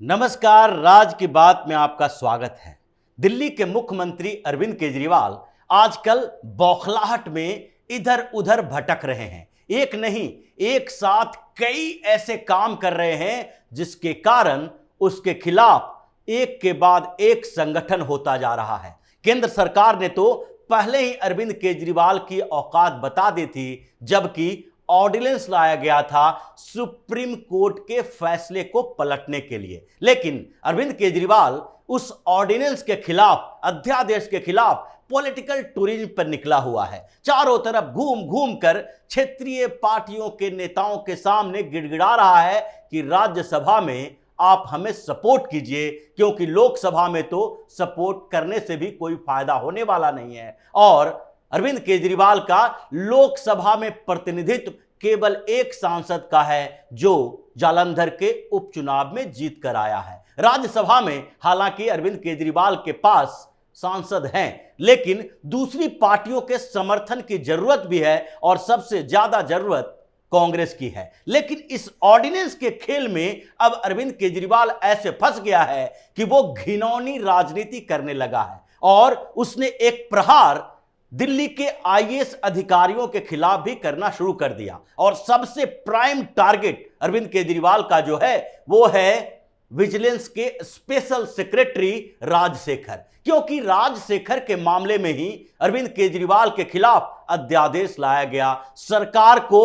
नमस्कार, राज की बात में आपका स्वागत है। दिल्ली के मुख्यमंत्री अरविंद केजरीवाल आजकल बौखलाहट में इधर उधर भटक रहे हैं। एक नहीं, एक साथ कई ऐसे काम कर रहे हैं जिसके कारण उसके खिलाफ एक के बाद एक संगठन होता जा रहा है। केंद्र सरकार ने तो पहले ही अरविंद केजरीवाल की औकात बता दी थी, जबकि ऑर्डिनेंस लाया गया था सुप्रीम कोर्ट के फैसले को पलटने के लिए। लेकिन अरविंद केजरीवाल उस ऑर्डिनेंस के खिलाफ, अध्यादेश के खिलाफ पॉलिटिकल टूरिज्म पर निकला हुआ है। चारों तरफ घूम घूम कर क्षेत्रीय पार्टियों के नेताओं के सामने गिड़गिड़ा रहा है कि राज्यसभा में आप हमें सपोर्ट कीजिए, क्योंकि लोकसभा में तो सपोर्ट करने से भी कोई फायदा होने वाला नहीं है। और अरविंद केजरीवाल का लोकसभा में प्रतिनिधित्व केवल एक सांसद का है, जो जालंधर के उपचुनाव में जीत कर आया है। राज्यसभा में हालांकि अरविंद केजरीवाल के पास सांसद हैं, लेकिन दूसरी पार्टियों के समर्थन की जरूरत भी है और सबसे ज्यादा जरूरत कांग्रेस की है। लेकिन इस ऑर्डिनेंस के खेल में अब अरविंद केजरीवाल ऐसे फंस गया है कि वो घिनौनी राजनीति करने लगा है और उसने एक प्रहार दिल्ली के आईएएस अधिकारियों के खिलाफ भी करना शुरू कर दिया। और सबसे प्राइम टारगेट अरविंद केजरीवाल का जो है वो है विजिलेंस के स्पेशल सेक्रेटरी राजशेखर, क्योंकि राजशेखर के मामले में ही अरविंद केजरीवाल के खिलाफ अध्यादेश लाया गया। सरकार को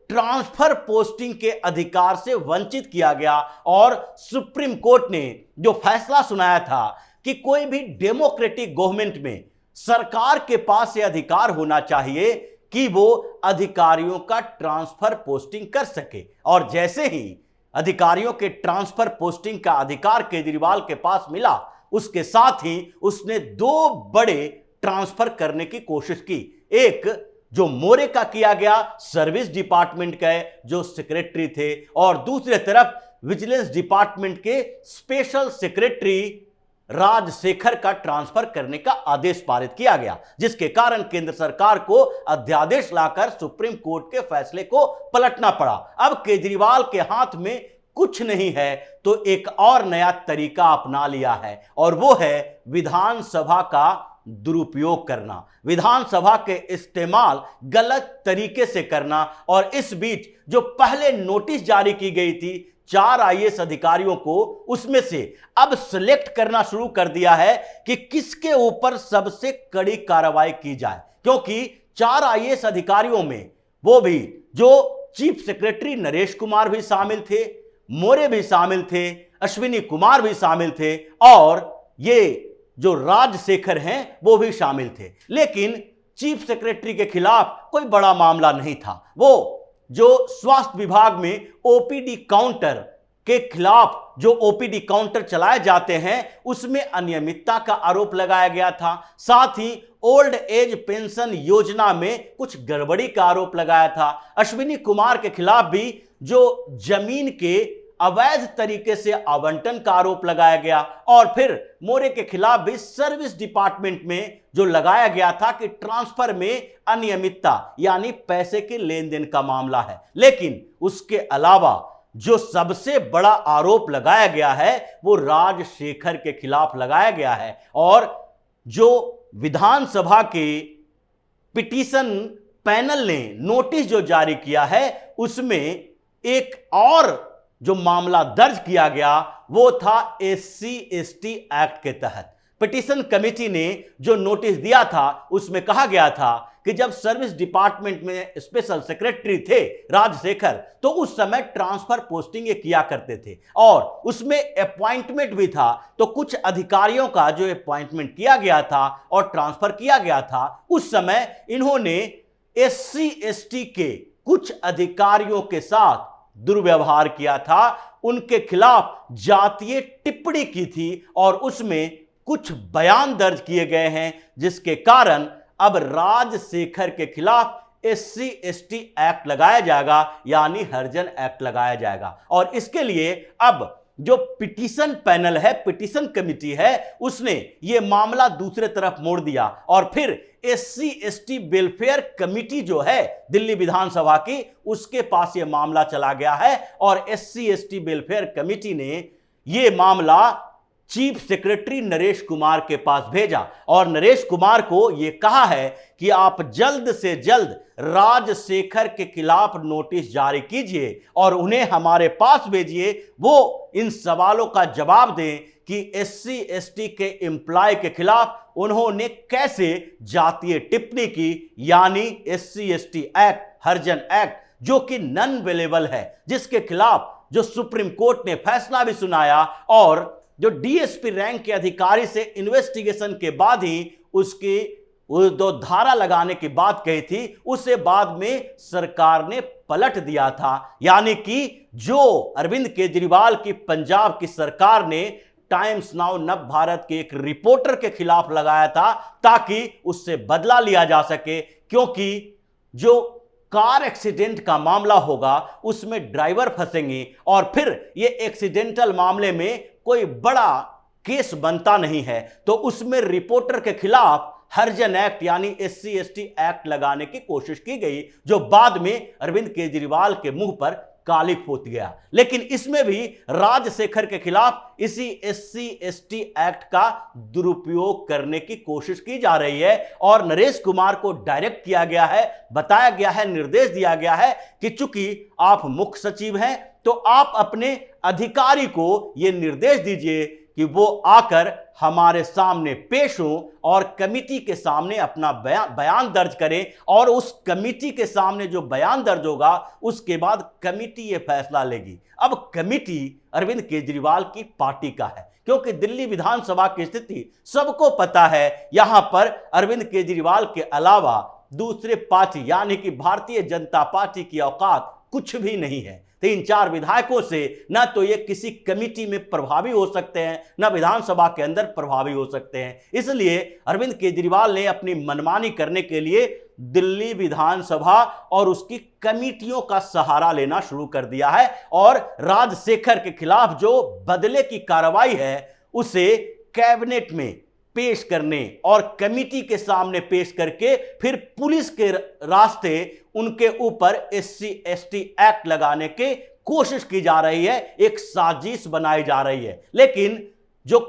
ट्रांसफर पोस्टिंग के अधिकार से वंचित किया गया और सुप्रीम कोर्ट ने जो फैसला सुनाया था कि कोई भी डेमोक्रेटिक गवर्नमेंट में सरकार के पास यह अधिकार होना चाहिए कि वो अधिकारियों का ट्रांसफर पोस्टिंग कर सके। और जैसे ही अधिकारियों के ट्रांसफर पोस्टिंग का अधिकार केजरीवाल के पास मिला, उसके साथ ही उसने दो बड़े ट्रांसफर करने की कोशिश की। एक जो मोरे का किया गया, सर्विस डिपार्टमेंट के जो सेक्रेटरी थे, और दूसरी तरफ विजिलेंस डिपार्टमेंट के स्पेशल सेक्रेटरी राजशेखर का ट्रांसफर करने का आदेश पारित किया गया, जिसके कारण केंद्र सरकार को अध्यादेश लाकर सुप्रीम कोर्ट के फैसले को पलटना पड़ा। अब केजरीवाल के हाथ में कुछ नहीं है तो एक और नया तरीका अपना लिया है, और वो है विधानसभा का दुरुपयोग करना, विधानसभा के इस्तेमाल गलत तरीके से करना। और इस बीच जो पहले नोटिस जारी की गई थी 4 आईएएस अधिकारियों को, उसमें से अब सिलेक्ट करना शुरू कर दिया है कि किसके ऊपर सबसे कड़ी कार्रवाई की जाए, क्योंकि 4 आईएएस अधिकारियों में वो भी जो चीफ सेक्रेटरी नरेश कुमार भी शामिल थे, मोरे भी शामिल थे, अश्विनी कुमार भी शामिल थे, और ये जो राजशेखर हैं वो भी शामिल थे। लेकिन चीफ सेक्रेटरी के खिलाफ कोई बड़ा मामला नहीं था। वो जो स्वास्थ्य विभाग में ओपीडी काउंटर के खिलाफ जो ओपीडी काउंटर चलाए जाते हैं उसमें अनियमितता का आरोप लगाया गया था। साथ ही ओल्ड एज पेंशन योजना में कुछ गड़बड़ी का आरोप लगाया था। अश्विनी कुमार के खिलाफ भी जो जमीन के अवैध तरीके से आवंटन का आरोप लगाया गया, और फिर मोरे के खिलाफ भी सर्विस डिपार्टमेंट में जो लगाया गया था कि ट्रांसफर में अनियमितता यानी पैसे के लेन देन का मामला है। लेकिन उसके अलावा जो सबसे बड़ा आरोप लगाया गया है वो राजशेखर के खिलाफ लगाया गया है। और जो विधानसभा के पिटीशन पैनल ने नोटिस जो जारी किया है उसमें एक और जो मामला दर्ज किया गया वो था SC/ST एक्ट के तहत। पिटीशन कमेटी ने जो नोटिस दिया था उसमें कहा गया था कि जब सर्विस डिपार्टमेंट में स्पेशल सेक्रेटरी थे राजशेखर, तो उस समय ट्रांसफर पोस्टिंग ये किया करते थे और उसमें अपॉइंटमेंट भी था। तो कुछ अधिकारियों का जो अपॉइंटमेंट किया गया था और ट्रांसफर किया गया था, उस समय इन्होंने SC/ST के कुछ अधिकारियों के साथ दुर्व्यवहार किया था, उनके खिलाफ जातीय टिप्पणी की थी और उसमें कुछ बयान दर्ज किए गए हैं, जिसके कारण अब राजशेखर के खिलाफ SC/ST एक्ट लगाया जाएगा, यानी हरिजन एक्ट लगाया जाएगा। और इसके लिए अब जो पिटीशन पैनल है, पिटीशन कमेटी है, उसने ये मामला दूसरे तरफ मोड़ दिया और फिर SC/ST वेलफेयर कमेटी जो है दिल्ली विधानसभा की, उसके पास ये मामला चला गया है और SC/ST वेलफेयर कमेटी ने ये मामला चीफ सेक्रेटरी नरेश कुमार के पास भेजा और नरेश कुमार को यह कहा है कि आप जल्द से जल्द राजशेखर के खिलाफ नोटिस जारी कीजिए और उन्हें हमारे पास भेजिए, वो इन सवालों का जवाब दें कि एससी एसटी के एम्प्लॉय के खिलाफ उन्होंने कैसे जातीय टिप्पणी की, यानी एससी एसटी एक्ट, हरिजन एक्ट, जो कि नॉन अवेलेबल है, जिसके खिलाफ जो सुप्रीम कोर्ट ने फैसला भी सुनाया और जो डीएसपी रैंक के अधिकारी से इन्वेस्टिगेशन के बाद ही उसकी वो दो धारा लगाने की बात कही थी, उसे बाद में सरकार ने पलट दिया था। यानी कि जो अरविंद केजरीवाल की पंजाब की सरकार ने टाइम्स नाउ नव भारत के एक रिपोर्टर के खिलाफ लगाया था ताकि उससे बदला लिया जा सके, क्योंकि जो कार एक्सीडेंट का मामला होगा उसमें ड्राइवर फंसेंगे और फिर ये एक्सीडेंटल मामले में कोई बड़ा केस बनता नहीं है, तो उसमें रिपोर्टर के खिलाफ हरिजन एक्ट यानी एससी एसटी एक्ट लगाने की कोशिश की गई, जो बाद में अरविंद केजरीवाल के मुंह पर काली पोत गया। लेकिन इसमें भी राजशेखर के खिलाफ इसी एससी एसटी एक्ट का दुरुपयोग करने की कोशिश की जा रही है और नरेश कुमार को डायरेक्ट किया गया है, बताया गया है, निर्देश दिया गया है कि चूंकि आप मुख्य सचिव हैं तो आप अपने अधिकारी को यह निर्देश दीजिए कि वो आकर हमारे सामने पेश हों और कमिटी के सामने अपना बयान दर्ज करें और उस कमिटी के सामने जो बयान दर्ज होगा उसके बाद कमिटी ये फैसला लेगी। अब कमिटी अरविंद केजरीवाल की पार्टी का है, क्योंकि दिल्ली विधानसभा की स्थिति सबको पता है। यहां पर अरविंद केजरीवाल के अलावा दूसरे पार्टी यानी कि भारतीय जनता पार्टी की औकात कुछ भी नहीं है। 3-4 विधायकों से ना तो ये किसी कमिटी में प्रभावी हो सकते हैं, ना विधानसभा के अंदर प्रभावी हो सकते हैं। इसलिए अरविंद केजरीवाल ने अपनी मनमानी करने के लिए दिल्ली विधानसभा और उसकी कमिटियों का सहारा लेना शुरू कर दिया है और राजशेखर के खिलाफ जो बदले की कार्रवाई है उसे कैबिनेट में पेश करने और कमिटी के सामने पेश करके फिर पुलिस के रास्ते उनके ऊपर एससी एसटी एक्ट लगाने की कोशिश की जा रही है, एक साजिश बनाई जा रही है। लेकिन जो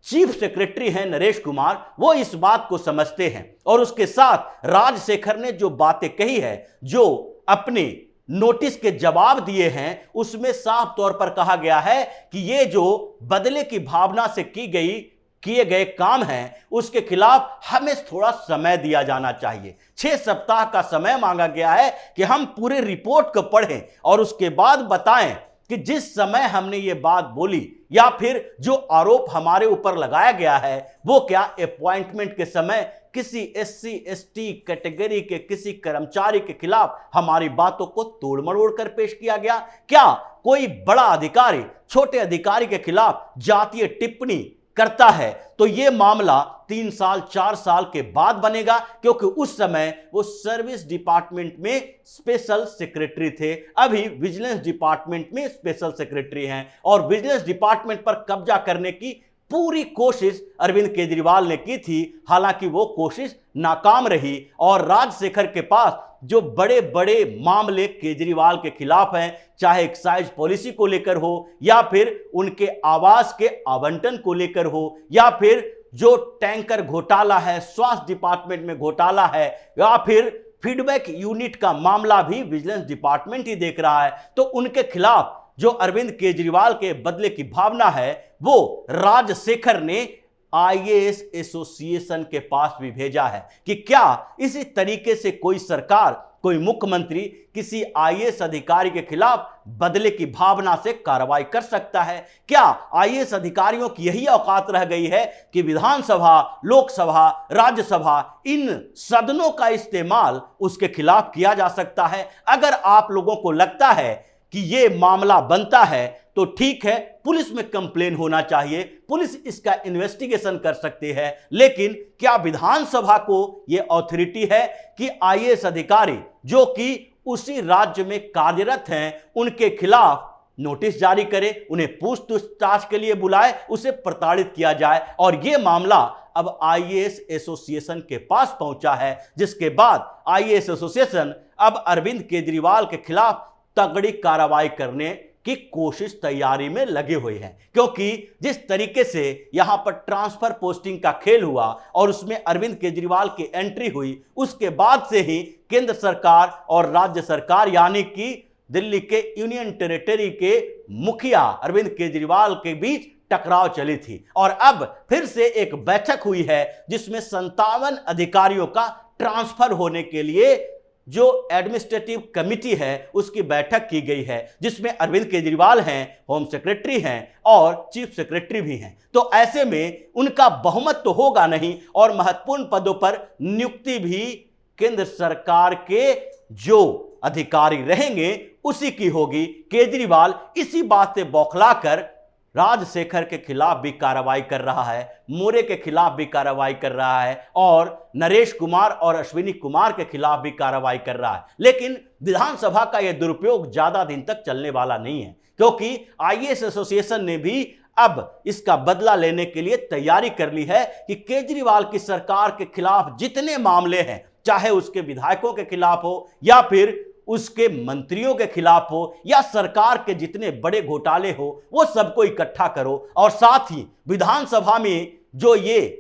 चीफ सेक्रेटरी हैं नरेश कुमार, वो इस बात को समझते हैं और उसके साथ राजशेखर ने जो बातें कही है, जो अपने नोटिस के जवाब दिए हैं, उसमें साफ तौर पर कहा गया है कि ये जो बदले की भावना से किए गए काम हैं उसके खिलाफ हमें थोड़ा समय दिया जाना चाहिए। 6 सप्ताह का समय मांगा गया है कि हम पूरे रिपोर्ट को पढ़ें और उसके बाद बताएं कि जिस समय हमने ये बात बोली या फिर जो आरोप हमारे ऊपर लगाया गया है वो क्या अपॉइंटमेंट के समय किसी एससी एसटी कैटेगरी के किसी कर्मचारी के खिलाफ हमारी बातों को तोड़ मरोड़ कर पेश किया गया? क्या कोई बड़ा अधिकारी छोटे अधिकारी के खिलाफ जातीय टिप्पणी करता है तो यह मामला 3 साल 4 साल के बाद बनेगा, क्योंकि उस समय वो सर्विस डिपार्टमेंट में स्पेशल सेक्रेटरी थे, अभी विजिलेंस डिपार्टमेंट में स्पेशल सेक्रेटरी हैं और विजिलेंस डिपार्टमेंट पर कब्जा करने की पूरी कोशिश अरविंद केजरीवाल ने की थी। हालांकि वो कोशिश नाकाम रही और राजशेखर के पास जो बड़े बड़े मामले केजरीवाल के खिलाफ हैं, चाहे एक्साइज पॉलिसी को लेकर हो या फिर उनके आवास के आवंटन को लेकर हो या फिर जो टैंकर घोटाला है, स्वास्थ्य डिपार्टमेंट में घोटाला है या फिर फीडबैक यूनिट का मामला भी विजिलेंस डिपार्टमेंट ही देख रहा है, तो उनके खिलाफ जो अरविंद केजरीवाल के बदले की भावना है वो राजशेखर ने आईएएस एसोसिएशन के पास भी भेजा है कि क्या इसी तरीके से कोई सरकार, कोई मुख्यमंत्री किसी आईएएस अधिकारी के खिलाफ बदले की भावना से कार्रवाई कर सकता है? क्या आईएएस अधिकारियों की यही औकात रह गई है कि विधानसभा, लोकसभा, राज्यसभा, इन सदनों का इस्तेमाल उसके खिलाफ किया जा सकता है? अगर आप लोगों को लगता है कि यह मामला बनता है तो ठीक है, पुलिस में कंप्लेन होना चाहिए, पुलिस इसका इन्वेस्टिगेशन कर सकती है, लेकिन क्या विधानसभा को यह अथॉरिटी है कि आईएएस अधिकारी जो कि उसी राज्य में कार्यरत हैं उनके खिलाफ नोटिस जारी करे, उन्हें पूछताछ के लिए बुलाए, उसे प्रताड़ित किया जाए? और यह मामला अब आईएएस एसोसिएशन के पास पहुंचा है, जिसके बाद आईएएस एसोसिएशन अब अरविंद केजरीवाल के खिलाफ तगड़ी कार्रवाई करने की कोशिश तैयारी में लगे हुए हैं, क्योंकि जिस तरीके से यहां पर ट्रांसफर पोस्टिंग का खेल हुआ और उसमें अरविंद केजरीवाल की एंट्री हुई, उसके बाद से ही केंद्र सरकार और राज्य सरकार यानी कि दिल्ली के यूनियन टेरिटरी के मुखिया अरविंद केजरीवाल के बीच टकराव चली थी। और अब फिर से एक बैठक हुई है जिसमें 57 अधिकारियों का ट्रांसफर होने के लिए जो एडमिनिस्ट्रेटिव कमिटी है उसकी बैठक की गई है, जिसमें अरविंद केजरीवाल हैं, होम सेक्रेटरी हैं और चीफ सेक्रेटरी भी हैं। तो ऐसे में उनका बहुमत तो होगा नहीं और महत्वपूर्ण पदों पर नियुक्ति भी केंद्र सरकार के जो अधिकारी रहेंगे उसी की होगी। केजरीवाल इसी बात से बौखलाकर राजशेखर के खिलाफ भी कार्रवाई कर रहा है, मोरे के खिलाफ भी कार्रवाई कर रहा है और नरेश कुमार और अश्विनी कुमार के खिलाफ भी कार्रवाई कर रहा है। लेकिन विधानसभा का यह दुरुपयोग ज्यादा दिन तक चलने वाला नहीं है, क्योंकि आईएएस एसोसिएशन ने भी अब इसका बदला लेने के लिए तैयारी कर ली है कि केजरीवाल की सरकार के खिलाफ जितने मामले हैं, चाहे उसके विधायकों के खिलाफ हो या फिर उसके मंत्रियों के खिलाफ हो या सरकार के जितने बड़े घोटाले हो, वो सबको इकट्ठा करो और साथ ही विधानसभा में जो ये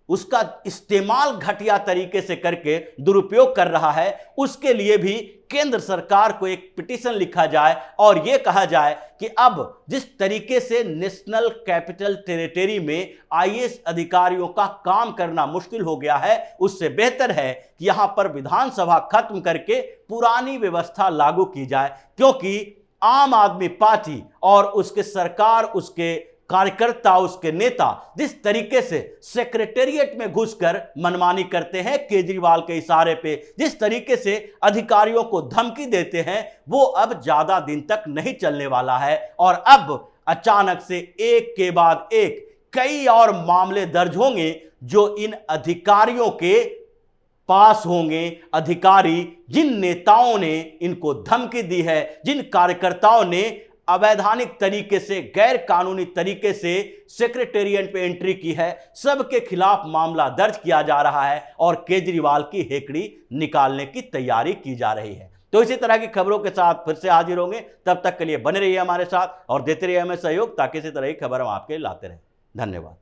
उसका इस्तेमाल घटिया तरीके से करके दुरुपयोग कर रहा है, उसके लिए भी केंद्र सरकार को एक पिटीशन लिखा जाए और यह कहा जाए कि अब जिस तरीके से नेशनल कैपिटल टेरिटरी में आईएएस अधिकारियों का काम करना मुश्किल हो गया है, उससे बेहतर है कि यहां पर विधानसभा खत्म करके पुरानी व्यवस्था लागू की जाए, क्योंकि आम आदमी पार्टी और उसके सरकार, उसके कार्यकर्ता, उसके नेता जिस तरीके से सेक्रेटेरिएट में घुसकर मनमानी करते हैं, केजरीवाल के इशारे पे जिस तरीके से अधिकारियों को धमकी देते हैं, वो अब ज्यादा दिन तक नहीं चलने वाला है। और अब अचानक से एक के बाद एक कई और मामले दर्ज होंगे जो इन अधिकारियों के पास होंगे। अधिकारी जिन नेताओं ने इनको धमकी दी है, जिन कार्यकर्ताओं ने अवैधानिक तरीके से, गैर कानूनी तरीके से सेक्रेटेरिएट पे एंट्री की है, सबके खिलाफ मामला दर्ज किया जा रहा है और केजरीवाल की हेकड़ी निकालने की तैयारी की जा रही है। तो इसी तरह की खबरों के साथ फिर से हाजिर होंगे, तब तक के लिए बने रहिए हमारे साथ और देते रहिए हमें सहयोग, ताकि इसी तरह की खबर हम आपके लाते रहें। धन्यवाद।